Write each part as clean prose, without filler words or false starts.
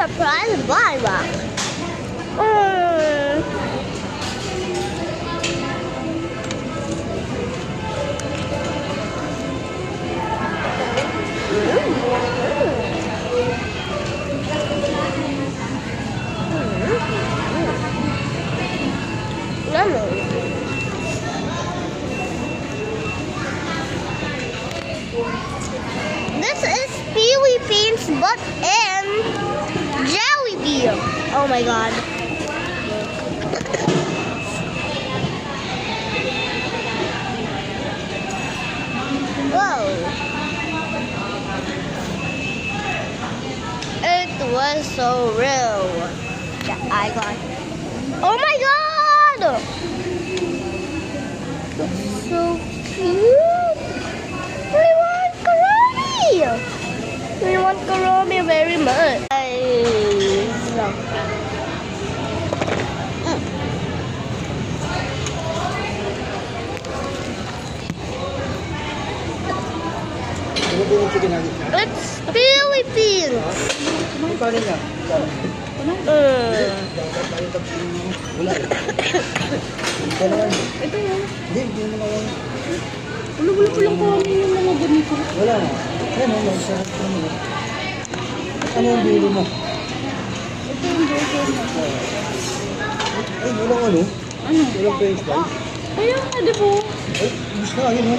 surprise buy box. Mm. This is Philippines, but in Jollibee. Oh my god. Whoa. It was so real. The icon. Oh my god! It's so cute. We want karami. We want karami very much. It's Philippines. Ito yun. Hindi mo naman. Ulo-ulo ko lang po yung mga ganito. Wala na. Ayan o, masarap naman. Ano yung bili mo? Ito yung burger mo. Ay, walang ano? Ano? Walang french fry? Kaya nga, di po. Ay, gusto na, yun o.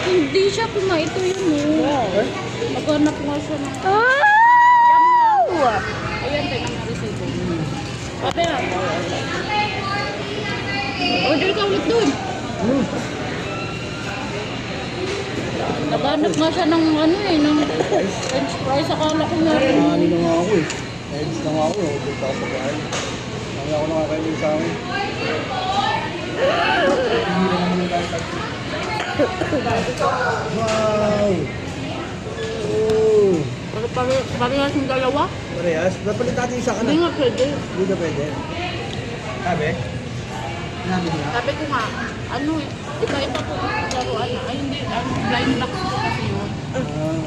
Hindi siya kumain. Ito yun o. Maghanap nga siya na. Oh! Ayan, tayo nga rin sa ito. Pape na. Order ka ulit doon. Naghanap nga siya ng ano eh, ng french fries. Akala ko nga rin. Ano na nga ako eh. Edge na nga ako eh. Order pa ako sa bahay. Kaya ako nakakainin sa akin. Hindi na naman yung dahil tayo. Wow! Oh! Parehas yung dalawa? Parehas? Napalit natin isa ka na. Hindi nga pwede. Hindi na pwede. Sabi? Nabi niya? Sabi ko nga, ano eh, di ba ito po laruan na, ay hindi, ano, blind box ko kasi yun.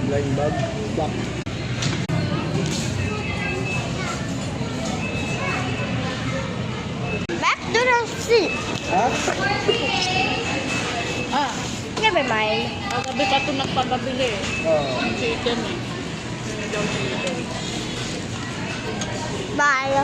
Blind bag. Back. McDonald's seat. Ha? Ah, Never mind. kagabi pa ito nagpapabili eh. Oo. Yung chicken eh. Yung chicken. Bye.